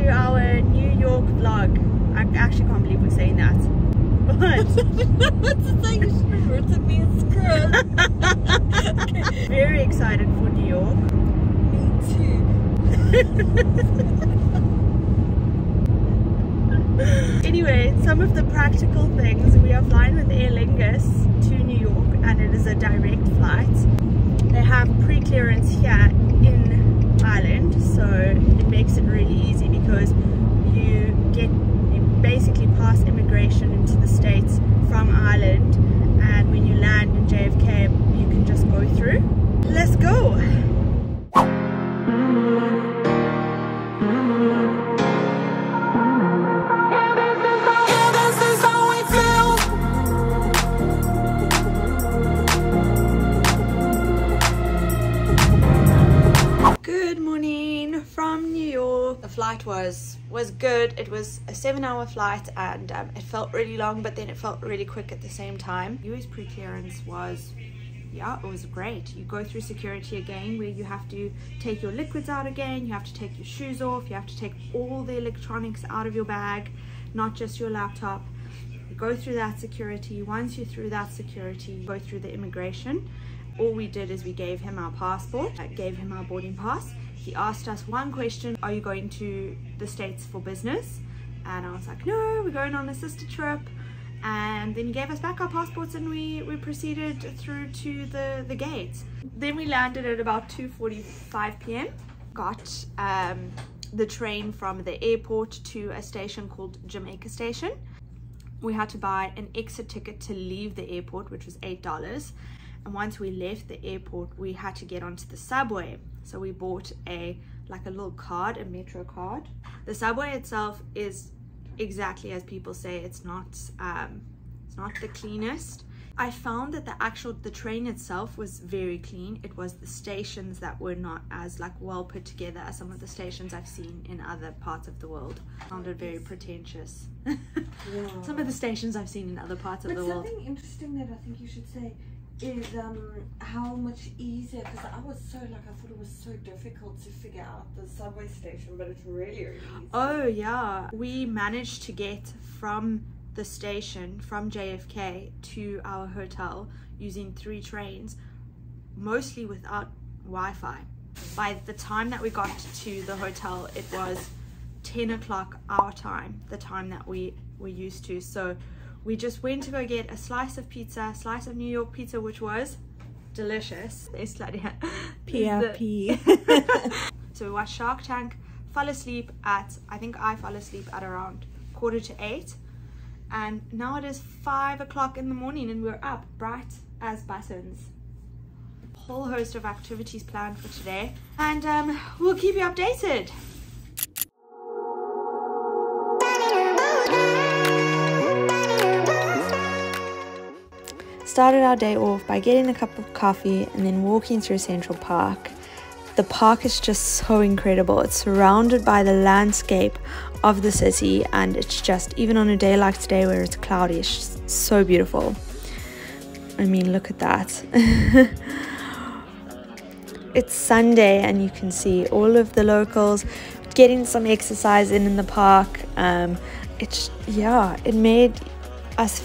to our New York vlog. I actually can't believe we're saying that. But it's like you should have written me a script. Okay. Very excited for New York. Me too. Anyway, some of the practical things. We are flying with Aer Lingus to New York, and it is a direct flight. They have pre-clearance here in Ireland, so it makes it really easy because you basically pass immigration into the States from Ireland, and when you land in JFK you can just go through. Let's go! Good morning from New York. The flight was good. It was a 7-hour flight, and it felt really long, but then it felt really quick at the same time. US pre-clearance was, yeah, it was great. You go through security again, where you have to take your liquids out again, you have to take your shoes off, you have to take all the electronics out of your bag, not just your laptop. You go through that security. Once you're through that security, you go through the immigration. All we did is we gave him our passport, gave him our boarding pass. He asked us one question: are you going to the States for business? And I was like, no, we're going on a sister trip. And then he gave us back our passports, and we proceeded through to the gates. Then we landed at about 2:45 p.m. Got the train from the airport to a station called Jamaica Station. We had to buy an exit ticket to leave the airport, which was $8. And once we left the airport, we had to get onto the subway. So we bought a little card, a metro card. The subway itself is exactly as people say. It's not the cleanest. I found that the train itself was very clean. It was the stations that were not as well put together as some of the stations I've seen in other parts of the world. Sounded very pretentious. Yeah. Some of the stations I've seen in other parts of the world. Something interesting that I think you should say is how much easier, because I was so I thought it was so difficult to figure out the subway station, but it's really easy. Oh yeah, we managed to get from the station, from JFK to our hotel using 3 trains, mostly without Wi-Fi. By the time that we got to the hotel, it was 10 o'clock our time, the time that we were used to. So we just went to go get a slice of pizza, a slice of New York pizza, which was delicious. PRP. So we watched Shark Tank, fell asleep at, I think I fell asleep at around 7:45. And now it is 5 o'clock in the morning, and we're up bright as buttons. A whole host of activities planned for today, and we'll keep you updated. Started our day off by getting a cup of coffee and then walking through Central Park. The park is just so incredible. It's surrounded by the landscape of the city, and it's just, even on a day like today where it's cloudy, it's just so beautiful. I mean, look at that. It's Sunday, and you can see all of the locals getting some exercise in the park. It made us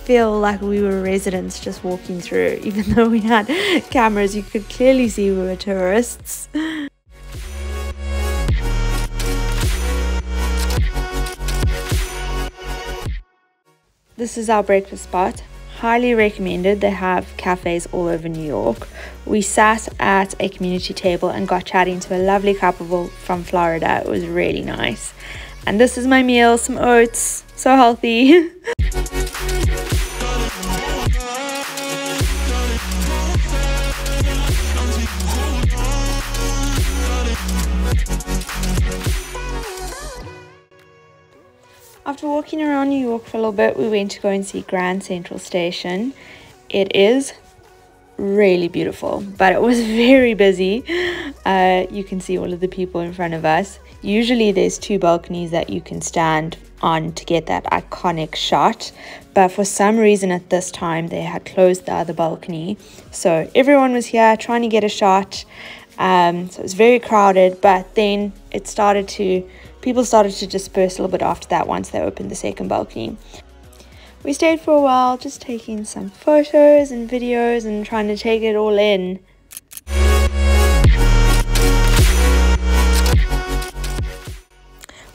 feel like we were residents just walking through. Even though we had cameras, you could clearly see we were tourists. This is our breakfast spot. Highly recommended. They have cafes all over New York. We sat at a community table and got chatting to a lovely couple from Florida. It was really nice. And this is my meal, some oats, so healthy. After walking around New York for a little bit, we went to go and see Grand Central Station. It is really beautiful, but it was very busy. You can see all of the people in front of us. Usually there's 2 balconies that you can stand on to get that iconic shot, but for some reason at this time they had closed the other balcony, so everyone was here trying to get a shot. So it was very crowded, but then people started to disperse a little bit after that once they opened the second balcony. We stayed for a while, just taking some photos and videos and trying to take it all in.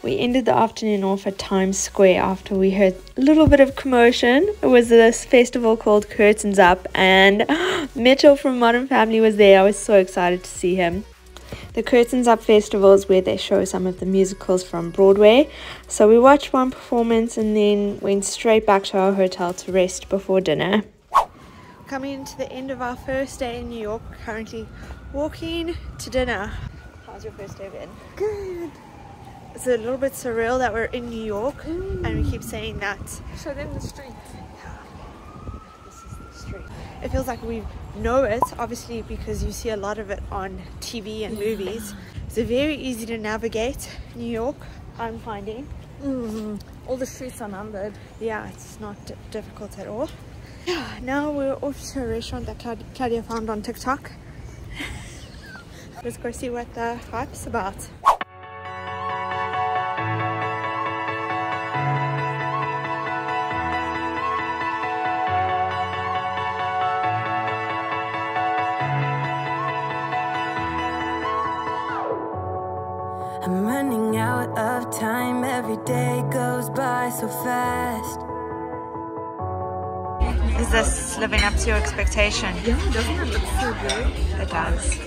We ended the afternoon off at Times Square after we heard a little bit of commotion. It was this festival called Curtains Up, and Mitchell from Modern Family was there. I was so excited to see him. The Curtains Up Festival is where they show some of the musicals from Broadway. So we watched one performance and then went straight back to our hotel to rest before dinner. Coming to the end of our first day in New York, currently walking to dinner. How's your first day been? Good. It's a little bit surreal that we're in New York and we keep saying that. Show them the street. This is the street. It feels like we know it, obviously, because you see a lot of it on TV and movies. It's very easy to navigate New York, I'm finding. All the streets are numbered. Yeah, it's not difficult at all. Yeah, now we're off to a restaurant that Claudia found on TikTok. Let's go see what the hype's about. I'm running out of time, every day goes by so fast. Is this living up to your expectation? Yeah, doesn't it look so good? It does.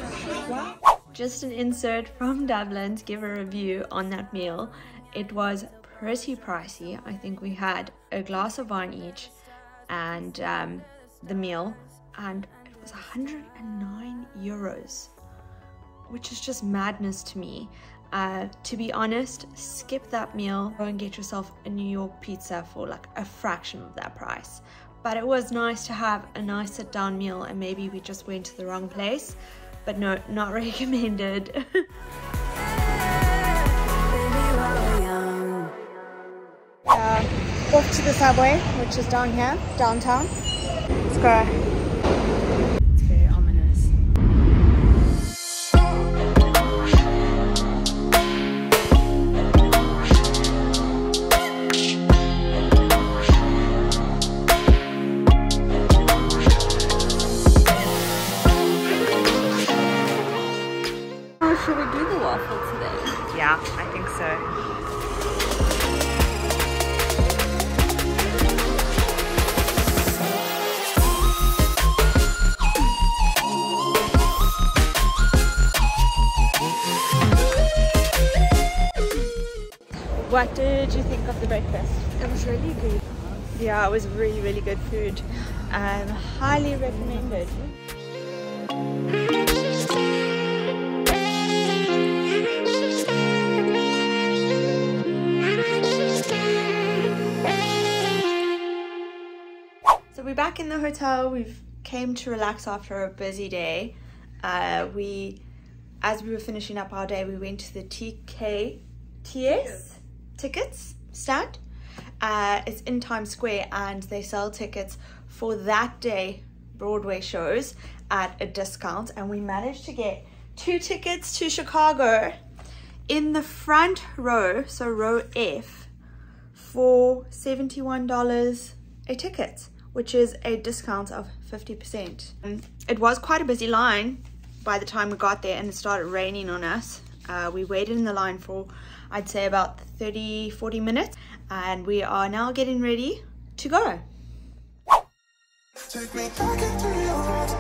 Just an insert from Dublin to give a review on that meal. It was pretty pricey. I think we had a glass of wine each and the meal, and it was 109 euros, which is just madness to me. To be honest, skip that meal, go and get yourself a New York pizza for like a fraction of that price. But it was nice to have a nice sit down meal, and maybe we just went to the wrong place, but no, not recommended. Off to the subway, which is down here, downtown. Let's go. It's very ominous. Should we do the waffle today? Yeah, I think so. What did you think of the breakfast? It was really good. Yeah, it was really, really good food. Highly recommended. So we're back in the hotel. We've came to relax after a busy day. As we were finishing up our day, we went to the TKTS tickets stand. It's in Times Square, and they sell tickets for that day Broadway shows at a discount, and we managed to get 2 tickets to Chicago in the front row, so row F, for $71 a ticket, which is a discount of 50%. It was quite a busy line by the time we got there, and it started raining on us. We waited in the line for, I'd say, about 30-40 minutes, and we are now getting ready to go. Take me back into your heart.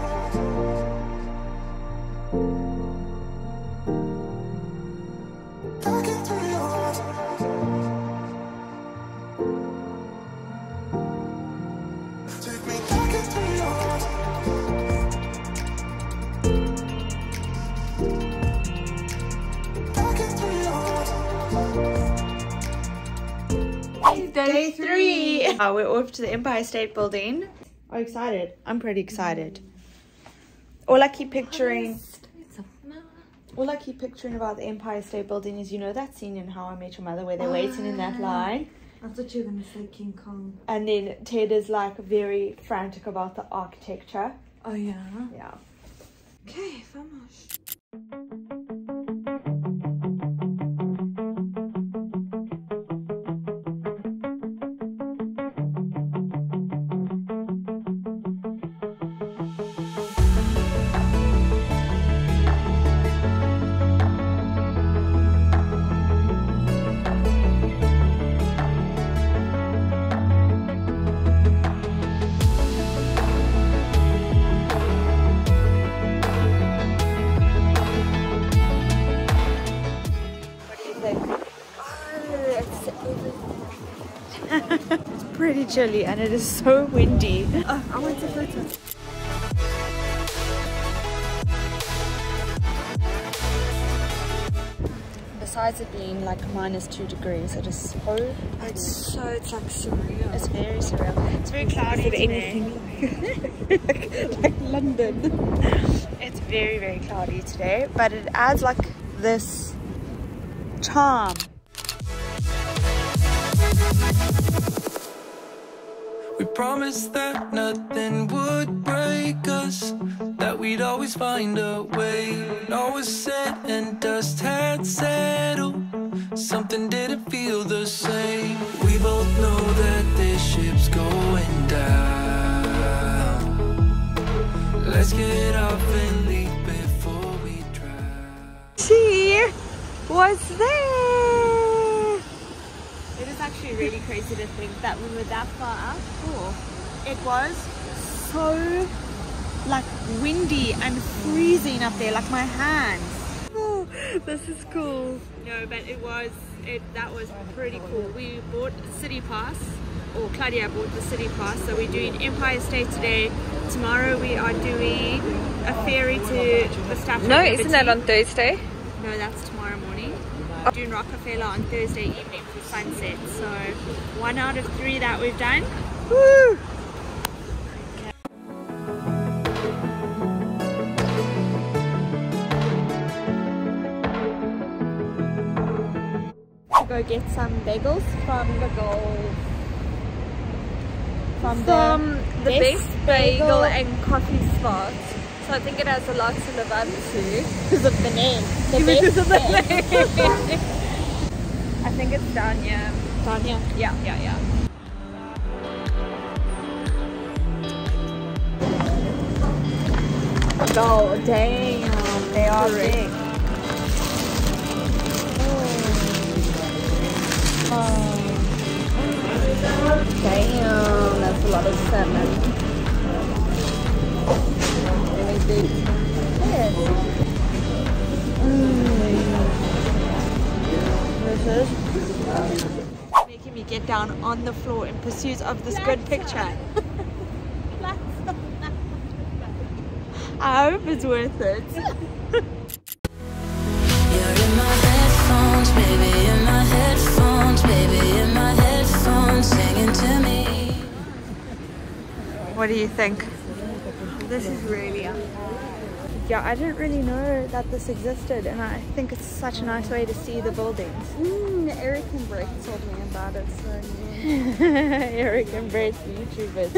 Back into your heart. Take me back into your heart. Back into your heart. Day 3. We're off to the Empire State Building. Are you excited? I'm pretty excited. All I keep picturing about the Empire State Building is, you know, that scene in How I Met Your Mother where they're waiting in that line. I thought you were going to say King Kong. And then Ted is like very frantic about the architecture. Oh yeah? Yeah. Okay, vamos. chilly and it is so windy. Oh, I want a photo. Besides it being like -2 degrees, it is so It's like surreal. It's very surreal. It's very cloudy today. like London. It's very, very cloudy today, but it adds like this charm. We promised that nothing would break us, that we'd always find a way. When all was said and dust had settled, something didn't feel the same. We both know that this ship's going down. Let's get off and leave before we drown. She was there. It is actually really crazy to think that we were that far up. Oh, it was so like windy and freezing up there, like my hands. Oh, this is cool. No, but that was pretty cool. We bought a city pass, or Claudia bought the city pass, so we're doing Empire State today. Tomorrow we are doing a ferry to the Statue of Liberty. Isn't that on Thursday? No, that's tomorrow morning. We're doing Rockefeller on Thursday evening for sunset. So 1 out of 3 that we've done. Woo! Go get some bagels from the best bagel and coffee spot. So I think it has a lot to live up to. Because of the name. Because of the name. I think it's down here. Down here? Yeah. Oh, damn. They are big. Damn, that's a lot of salmon. Really big. Yes. This is making me get down on the floor in pursuit of this good picture. I hope it's worth it. What do you think? This is really Yeah, I didn't really know that this existed, and I think it's such a nice way to see the buildings. Eric and Brett told me about it, so Eric and Brett, YouTubers.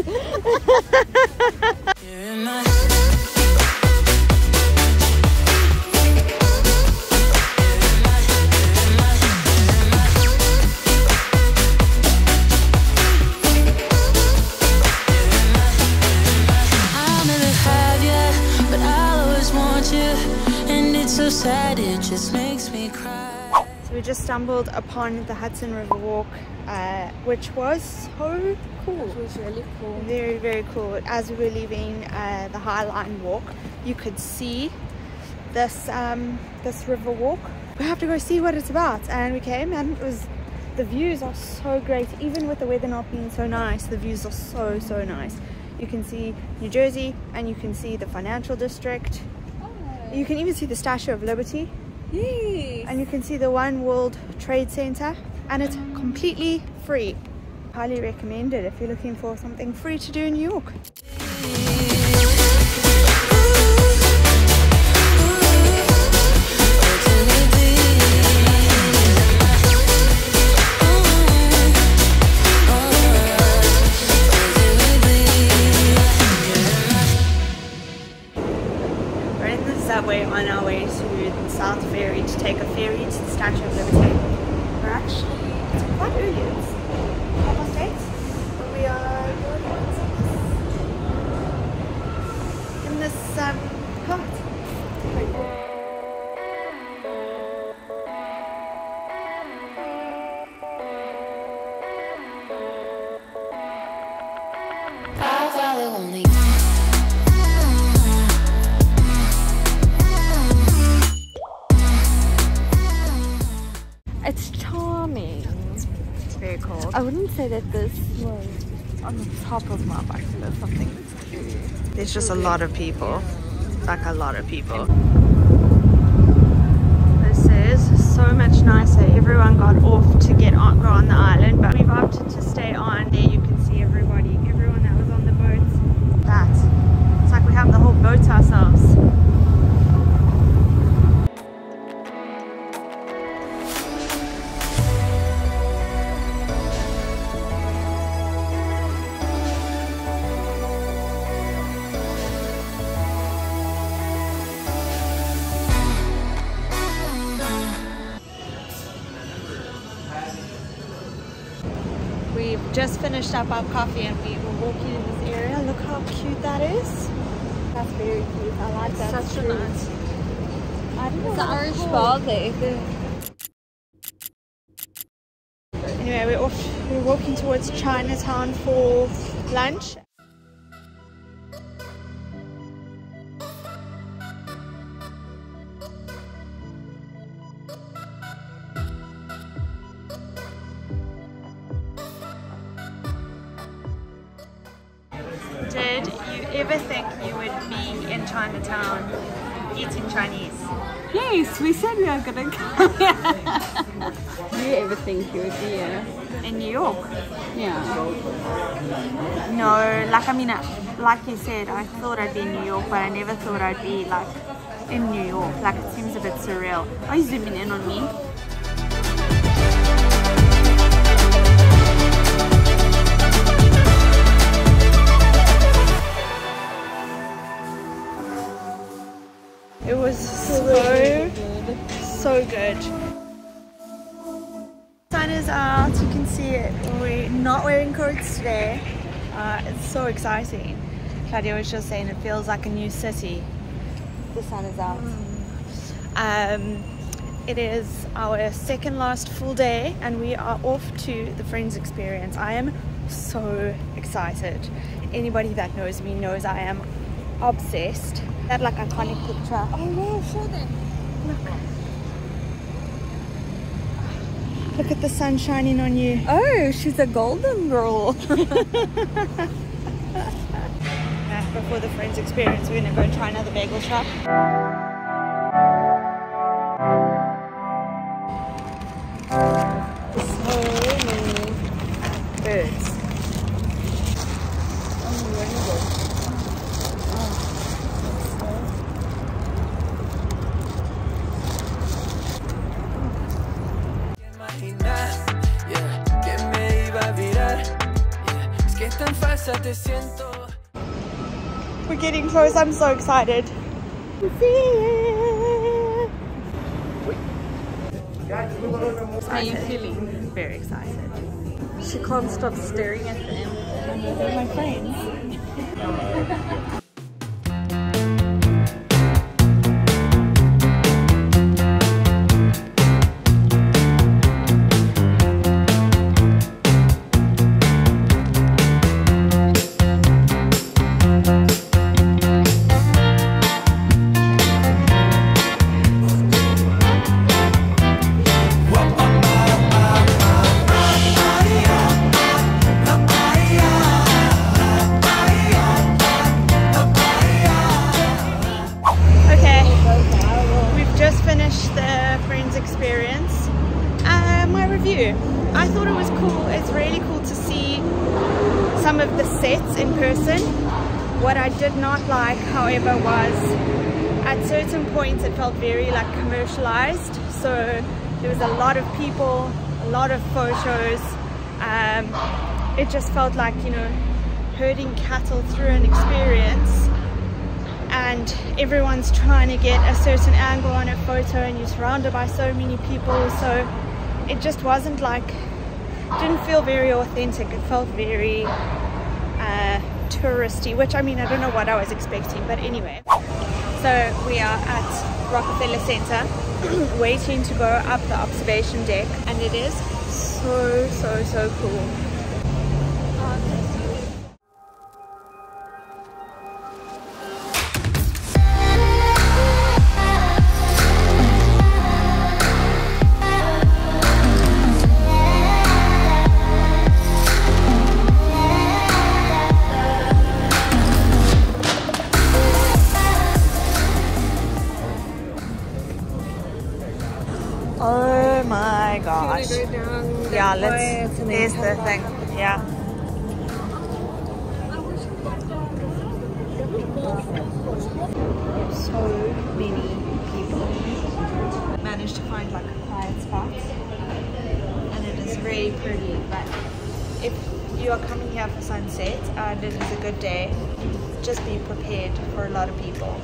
Sad, it just makes me cry. So we just stumbled upon the Hudson River Walk, which was so cool. it was really cool. Very, very cool. As we were leaving the Highline walk, you could see this this river walk. We have to go see what it's about, and we came, and the views are so great. Even with the weather not being so nice, the views are so nice. You can see New Jersey, and you can see the financial district. You can even see the Statue of Liberty. Yes. And you can see the One World Trade Center, and it's completely free. Highly recommend it if you're looking for something free to do in New York. Subway on our way to the South Ferry to take a ferry to the Statue of Liberty. We're actually, it's quite early, it's 8:30, but we are in this cart. It's charming. It's very cold. I wouldn't say that this was on the top of my bucket, something. There's just a lot of people, like a lot of people. This is so much nicer. Everyone got off to go on the island, but we've opted to stay on. There you can see everybody, everyone that was on the boats. It's like we have the whole boat to ourselves. We've just finished up our coffee and we were walking in this area. Look how cute that is. That's very cute. I like that. Such a nice. I don't know. It's the Irish bar there. Anyway, we're off. We're walking towards Chinatown for lunch. Did you ever think you would be in Chinatown eating Chinese? Yes, we said we are gonna come. Do you ever think you would be here? In New York? Yeah. No, like I mean, like you said, I thought I'd be in New York, but I never thought I'd be like in New York. Like it seems a bit surreal. Are you zooming in on me? It was so good. Sun is out, you can see it. We're not wearing coats today. It's so exciting. Claudia was just saying it feels like a new city. The sun is out. It is our second last full day and we are off to the Friends experience. I am so excited. Anybody that knows me knows I am obsessed. That like iconic picture. Oh wow, show them. Look at the sun shining on you. Oh, she's a golden girl. Before the Friends experience, we're gonna go and try another bagel shop. So many birds. We're getting close. I'm so excited. See it. How are you feeling? Very excited. She can't stop staring at them. They're my friends. Experience. My review, I thought it was cool. It's really cool to see some of the sets in person. What I did not like, however, was at certain points it felt very like commercialized, so there was a lot of people, a lot of photos. It just felt like, you know, herding cattle through an experience and everyone's trying to get a certain angle on a photo and you're surrounded by so many people, so it just wasn't like, didn't feel very authentic. It felt very touristy, which I mean, I don't know what I was expecting, but anyway. So we are at Rockefeller Center waiting to go up the observation deck, and it is so cool. Oh my gosh. Go down Yeah, quiet and then there's come the back thing. up. Yeah. So many people. Managed to find like a quiet spot. And it is really pretty. But if you are coming here for sunset and it is a good day, just be prepared for a lot of people.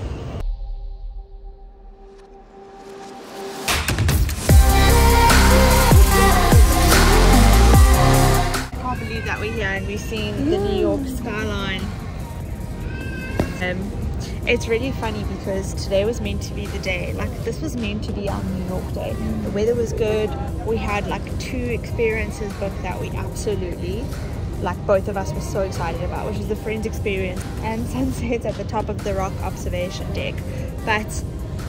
I can't believe that we're here and we've seen the New York skyline. It's really funny because today was meant to be the day, like this was meant to be our New York day. The weather was good. We had like 2 experiences booked that we absolutely, like both of us were so excited about, which is the Friends experience and sunsets at the top of the rock observation deck. But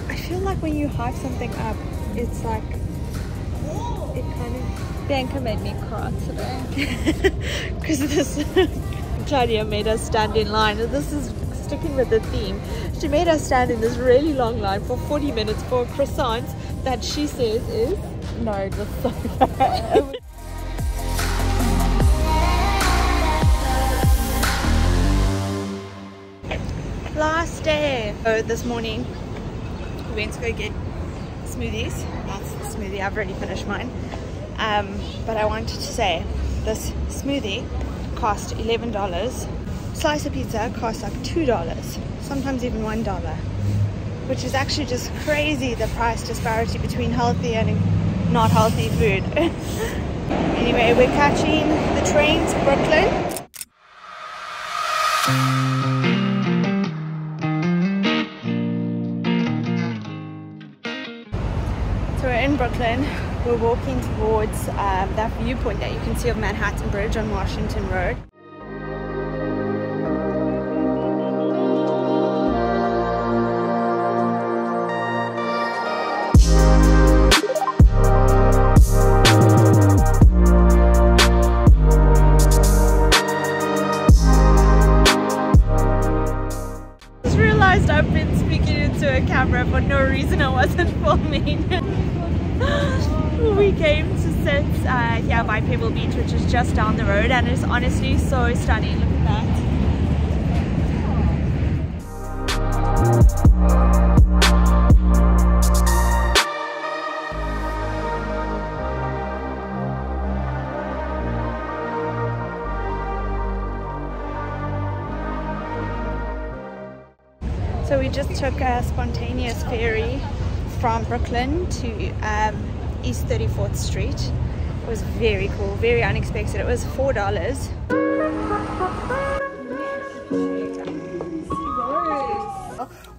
I feel like when you hype something up, it's like, it kind of, Bianca made me cry today because this, Claudia made us stand in line. This is sticking with the theme. She made us stand in this really long line for 40 minutes for a croissant that she says is, no, it was so bad. Last day. So this morning we went to go get smoothies. That's the smoothie, I've already finished mine. But I wanted to say this smoothie cost $11. Slice of pizza costs like $2, sometimes even $1, which is actually just crazy, the price disparity between healthy and not healthy food. Anyway, we're catching the train to Brooklyn. So we're in Brooklyn. We're walking towards that viewpoint that you can see of Manhattan Bridge on Washington Road. I've been speaking into a camera for no reason. I wasn't filming. We came to sit here by Pebble Beach, which is just down the road, and it's honestly so stunning. Look at that. So we just took a spontaneous ferry from Brooklyn to East 34th Street. It was very cool, very unexpected. It was $4.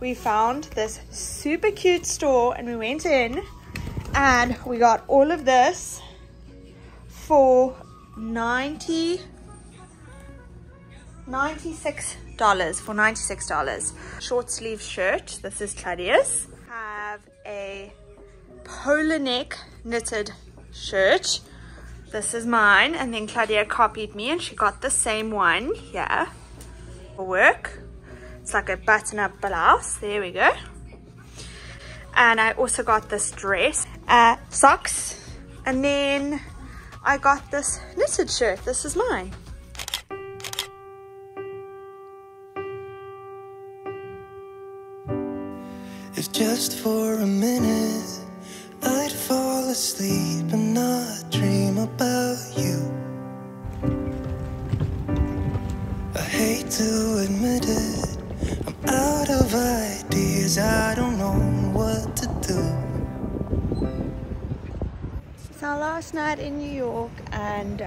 We found this super cute store and we went in and we got all of this for $96 for $96. Short sleeve shirt. This is Claudia's. Have a polar neck knitted shirt. This is mine, and then Claudia copied me and she got the same one here for work. It's like a button-up blouse. There we go. And I also got this dress, socks, and then I got this knitted shirt. This is mine. If just for a minute I'd fall asleep and not dream about you. I hate to admit it, I'm out of ideas, I don't know what to do. It's our last night in New York, and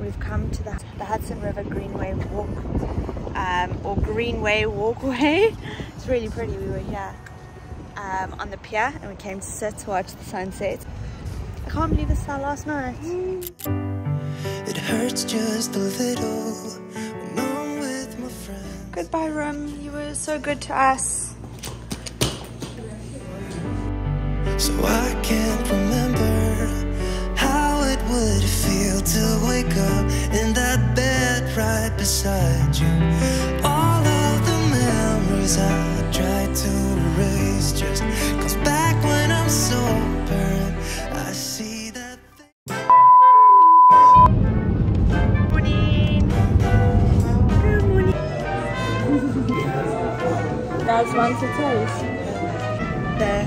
we've come to the Hudson River Greenway Walk, or Greenway Walkway. It's really pretty. We were here on the pier and we came to sit to watch the sunset. I can't believe it's our last night. It hurts just a little when I'm with my friends. Goodbye room, you were so good to us. So I can't remember how it would feel to wake up in that bed right beside you. All of the memories I tried to erase just comes back when I'm sober. I want to taste? There.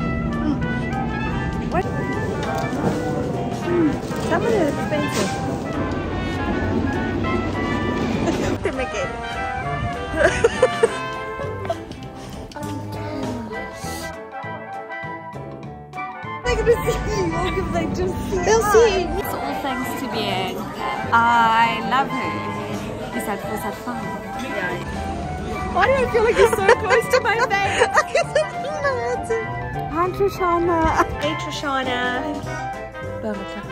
What? Some of it is expensive. Them again. They're gonna see you. If they just see They'll us. see. It's all thanks to Bien. I love her. Is that fun? Yeah. Why do I feel like you're so close to my face? Hi Trishana. Hey Trishana. Perfect.